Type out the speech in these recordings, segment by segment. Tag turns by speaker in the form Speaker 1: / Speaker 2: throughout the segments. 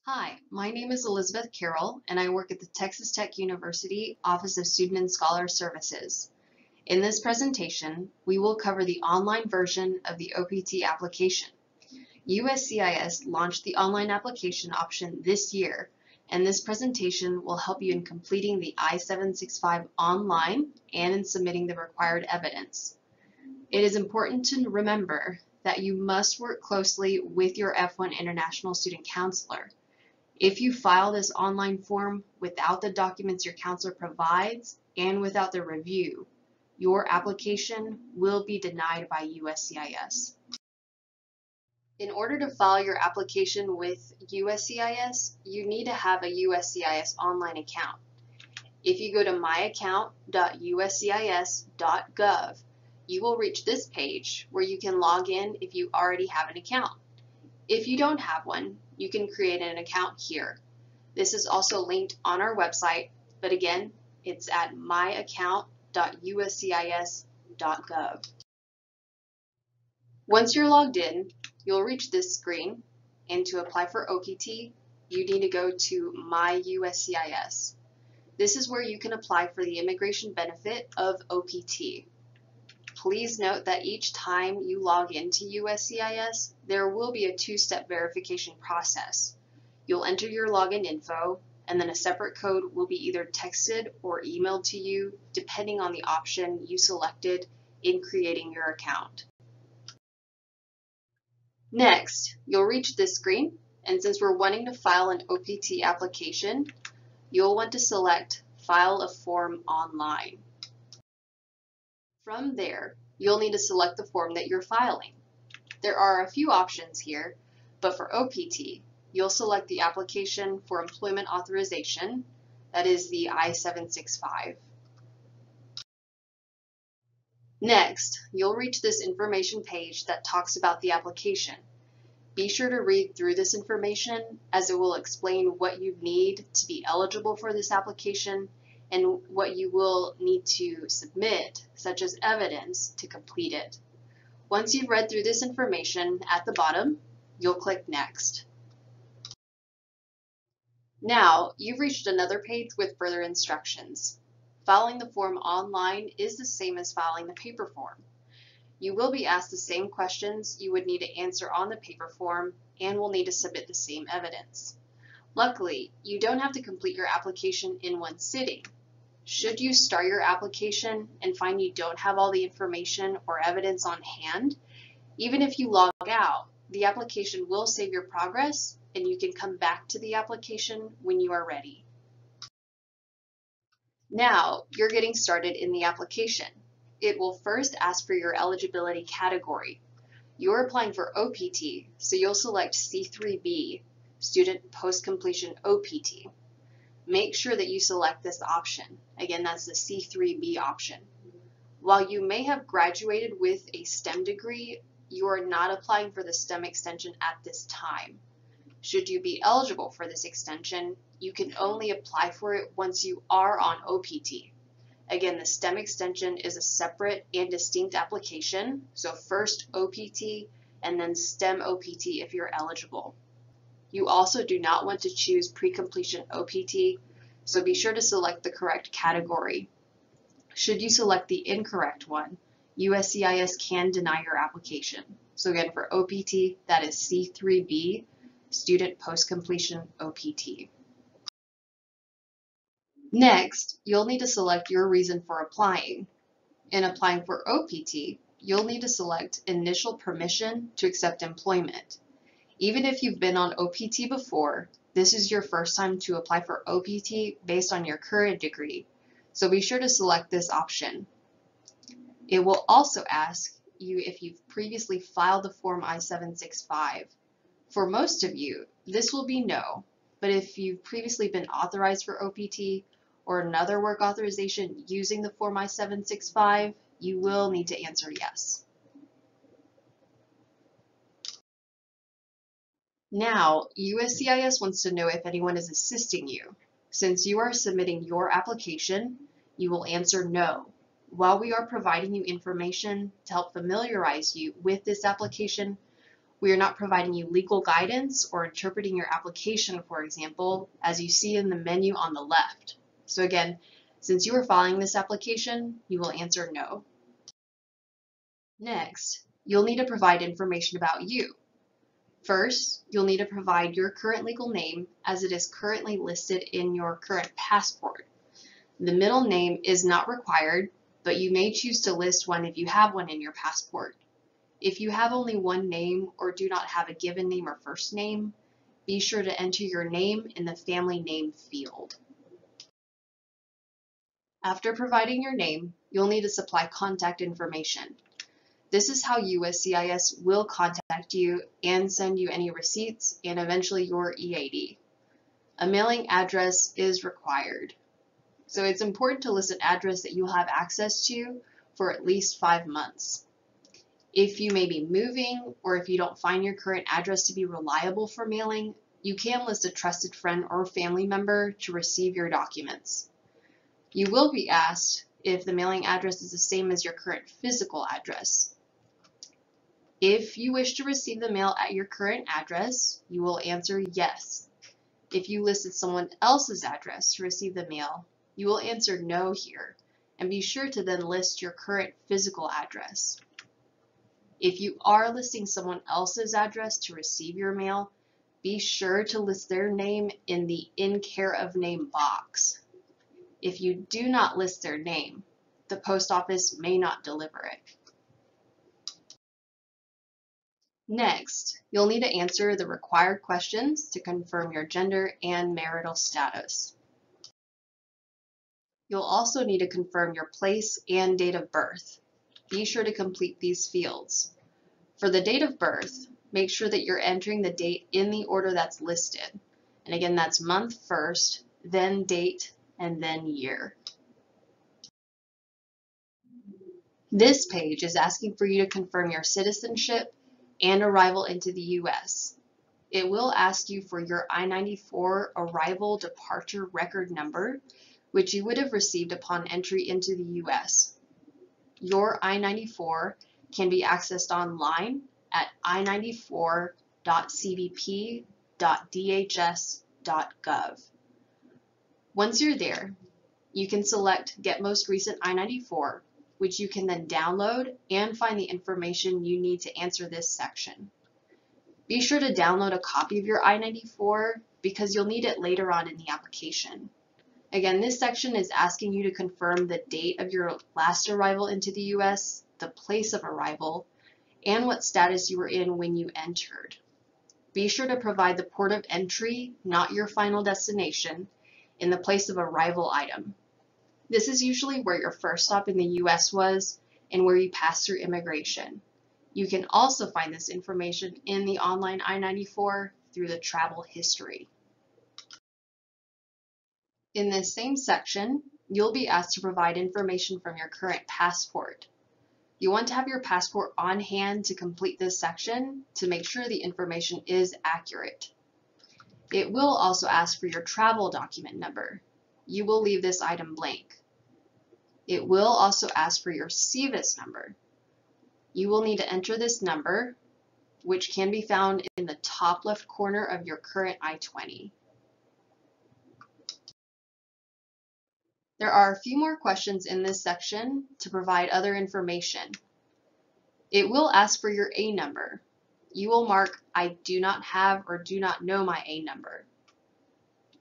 Speaker 1: Hi, my name is Elizabeth Carroll, and I work at the Texas Tech University Office of Student and Scholar Services. In this presentation, we will cover the online version of the OPT application. USCIS launched the online application option this year, and this presentation will help you in completing the I-765 online and in submitting the required evidence. It is important to remember that you must work closely with your F1 International Student Counselor. If you file this online form without the documents your counselor provides and without the review, your application will be denied by USCIS. In order to file your application with USCIS, you need to have a USCIS online account. If you go to myaccount.uscis.gov, you will reach this page where you can log in if you already have an account. If you don't have one, you can create an account here. This is also linked on our website, but again, it's at myaccount.uscis.gov. Once you're logged in, you'll reach this screen, and to apply for OPT, you need to go to My USCIS. This is where you can apply for the immigration benefit of OPT. Please note that each time you log into USCIS, there will be a two-step verification process. You'll enter your login info, and then a separate code will be either texted or emailed to you, depending on the option you selected in creating your account. Next, you'll reach this screen, and since we're wanting to file an OPT application, you'll want to select File a Form Online. From there, you'll need to select the form that you're filing. There are a few options here, but for OPT, you'll select the application for employment authorization, that is the I-765. Next, you'll reach this information page that talks about the application. Be sure to read through this information as it will explain what you need to be eligible for this application and what you will need to submit, such as evidence, to complete it. Once you've read through this information, at the bottom, you'll click Next. Now, you've reached another page with further instructions. Filing the form online is the same as filing the paper form. You will be asked the same questions you would need to answer on the paper form and will need to submit the same evidence. Luckily, you don't have to complete your application in one sitting. Should you start your application and find you don't have all the information or evidence on hand, even if you log out, the application will save your progress and you can come back to the application when you are ready. Now, you're getting started in the application. It will first ask for your eligibility category. You're applying for OPT, so you'll select C3B, Student Post-Completion OPT. Make sure that you select this option. Again, that's the C3B option. While you may have graduated with a STEM degree, you are not applying for the STEM extension at this time. Should you be eligible for this extension, you can only apply for it once you are on OPT. Again, the STEM extension is a separate and distinct application, so first OPT and then STEM OPT if you're eligible. You also do not want to choose pre-completion OPT, so be sure to select the correct category. Should you select the incorrect one, USCIS can deny your application. So again, for OPT, that is C3B, Student Post-Completion OPT. Next, you'll need to select your reason for applying. In applying for OPT, you'll need to select Initial Permission to Accept Employment. Even if you've been on OPT before, this is your first time to apply for OPT based on your current degree, so be sure to select this option. It will also ask you if you've previously filed the Form I-765. For most of you, this will be no, but if you've previously been authorized for OPT or another work authorization using the Form I-765, you will need to answer yes. Now, USCIS wants to know if anyone is assisting you. Since you are submitting your application, you will answer no. While we are providing you information to help familiarize you with this application, We are not providing you legal guidance or interpreting your application, for example, as you see in the menu on the left. So again, since you are filing this application, you will answer no. Next, you'll need to provide information about you. First, you'll need to provide your current legal name as it is currently listed in your current passport. The middle name is not required, but you may choose to list one if you have one in your passport. If you have only one name or do not have a given name or first name, be sure to enter your name in the family name field. After providing your name, you'll need to supply contact information. This is how USCIS will contact you and send you any receipts and eventually your EAD. A mailing address is required. So it's important to list an address that you'll have access to for at least 5 months. If you may be moving or if you don't find your current address to be reliable for mailing, you can list a trusted friend or family member to receive your documents. You will be asked if the mailing address is the same as your current physical address. If you wish to receive the mail at your current address, you will answer yes. If you listed someone else's address to receive the mail, you will answer no here, and be sure to then list your current physical address. If you are listing someone else's address to receive your mail, be sure to list their name in the in care of name box. If you do not list their name, the post office may not deliver it. Next, you'll need to answer the required questions to confirm your gender and marital status. You'll also need to confirm your place and date of birth. Be sure to complete these fields. For the date of birth, make sure that you're entering the date in the order that's listed. And again, that's month first, then date, and then year. This page is asking for you to confirm your citizenship and arrival into the U.S. It will ask you for your I-94 arrival departure record number, which you would have received upon entry into the U.S. Your I-94 can be accessed online at i94.cbp.dhs.gov. Once you're there, you can select Get Most Recent I-94, which you can then download and find the information you need to answer this section. Be sure to download a copy of your I-94 because you'll need it later on in the application. Again, this section is asking you to confirm the date of your last arrival into the U.S., the place of arrival, and what status you were in when you entered. Be sure to provide the port of entry, not your final destination, in the place of arrival item. This is usually where your first stop in the U.S. was and where you passed through immigration. You can also find this information in the online I-94 through the travel history. In this same section, you'll be asked to provide information from your current passport. You want to have your passport on hand to complete this section to make sure the information is accurate. It will also ask for your travel document number. You will leave this item blank. It will also ask for your CITIZENSHIP number. You will need to enter this number, which can be found in the top left corner of your current I-20. There are a few more questions in this section to provide other information. It will ask for your A number. You will mark I do not have or do not know my A number.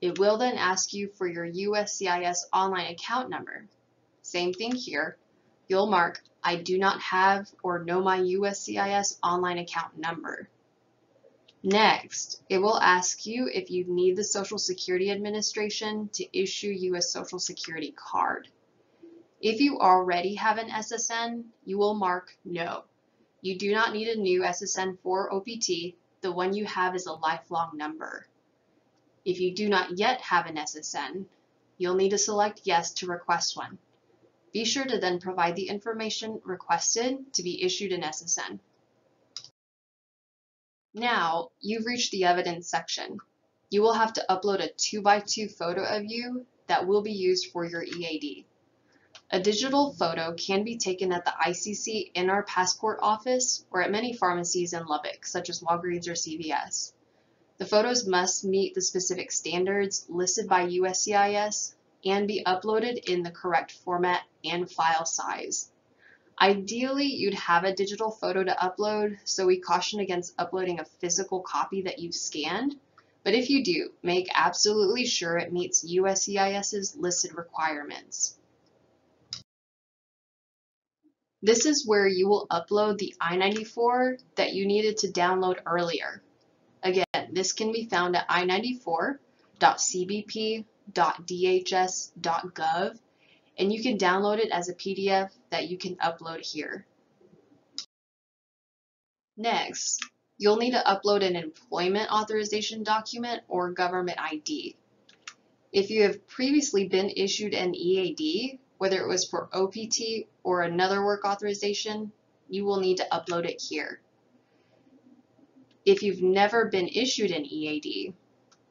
Speaker 1: It will then ask you for your USCIS online account number. Same thing here. You'll mark I do not have or know my USCIS online account number. Next, it will ask you if you need the Social Security Administration to issue you a Social Security card. If you already have an SSN, you will mark no. You do not need a new SSN for OPT. The one you have is a lifelong number. If you do not yet have an SSN, you'll need to select yes to request one. Be sure to then provide the information requested to be issued an SSN. Now, you've reached the evidence section. You will have to upload a 2x2 photo of you that will be used for your EAD. A digital photo can be taken at the ICC in our passport office or at many pharmacies in Lubbock, such as Walgreens or CVS. The photos must meet the specific standards listed by USCIS and be uploaded in the correct format and file size. Ideally, you'd have a digital photo to upload, so we caution against uploading a physical copy that you've scanned. But if you do, make absolutely sure it meets USCIS's listed requirements. This is where you will upload the I-94 that you needed to download earlier. Again, this can be found at i94.cbp.dhs.gov, and you can download it as a PDF that you can upload here. Next, you'll need to upload an employment authorization document or government ID. If you have previously been issued an EAD, whether it was for OPT or another work authorization, you will need to upload it here. If you've never been issued an EAD,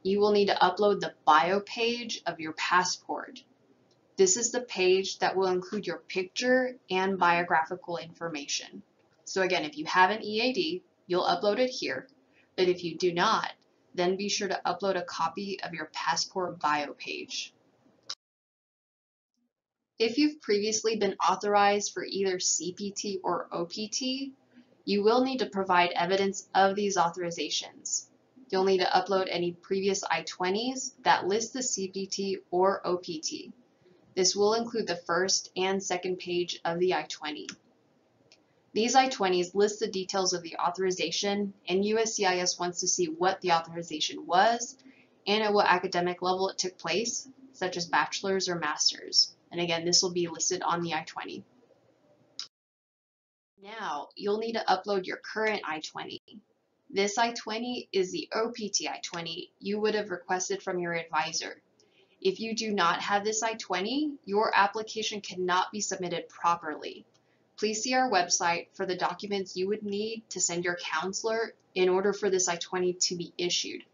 Speaker 1: you will need to upload the bio page of your passport. This is the page that will include your picture and biographical information. So again, if you have an EAD, you'll upload it here, but if you do not, then be sure to upload a copy of your passport bio page. If you've previously been authorized for either CPT or OPT, you will need to provide evidence of these authorizations. You'll need to upload any previous I-20s that list the CPT or OPT. This will include the first and second page of the I-20. These I-20s list the details of the authorization, and USCIS wants to see what the authorization was and at what academic level it took place, such as bachelor's or master's. And again, this will be listed on the I-20. Now, you'll need to upload your current I-20. This I-20 is the OPT I-20 you would have requested from your advisor. If you do not have this I-20, your application cannot be submitted properly. Please see our website for the documents you would need to send your counselor in order for this I-20 to be issued.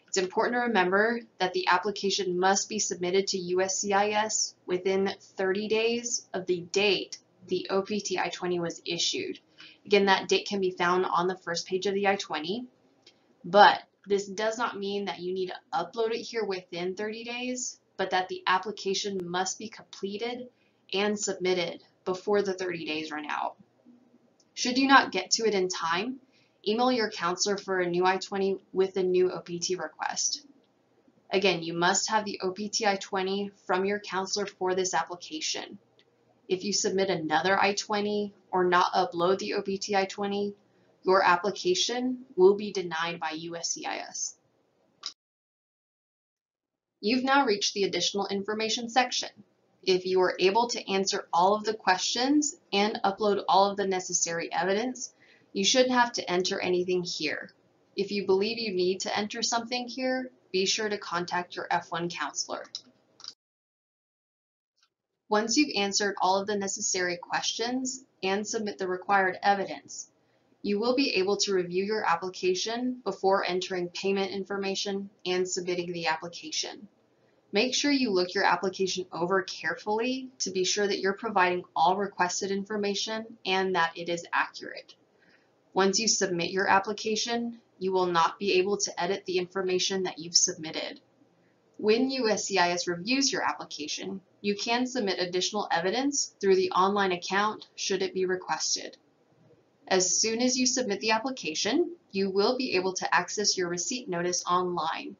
Speaker 1: It's important to remember that the application must be submitted to USCIS within 30 days of the date the OPT I-20 was issued. Again, that date can be found on the first page of the I-20, but this does not mean that you need to upload it here within 30 days, but that the application must be completed and submitted before the 30 days run out. Should you not get to it in time, email your counselor for a new I-20 with a new OPT request. Again, you must have the OPT I-20 from your counselor for this application. If you submit another I-20 or not upload the OPT I-20, your application will be denied by USCIS. You've now reached the additional information section. If you are able to answer all of the questions and upload all of the necessary evidence, you shouldn't have to enter anything here. If you believe you need to enter something here, be sure to contact your F1 counselor. Once you've answered all of the necessary questions and submit the required evidence, you will be able to review your application before entering payment information and submitting the application. Make sure you look your application over carefully to be sure that you're providing all requested information and that it is accurate. Once you submit your application, you will not be able to edit the information that you've submitted. When USCIS reviews your application, you can submit additional evidence through the online account should it be requested. As soon as you submit the application, you will be able to access your receipt notice online.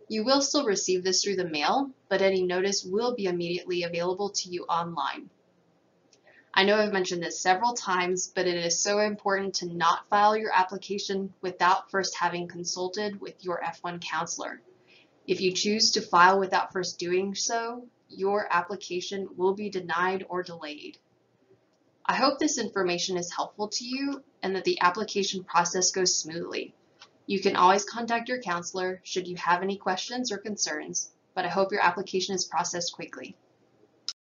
Speaker 1: You will still receive this through the mail, but any notice will be immediately available to you online. I know I've mentioned this several times, but it is so important to not file your application without first having consulted with your F1 counselor. If you choose to file without first doing so, your application will be denied or delayed. I hope this information is helpful to you and that the application process goes smoothly. You can always contact your counselor should you have any questions or concerns, but I hope your application is processed quickly.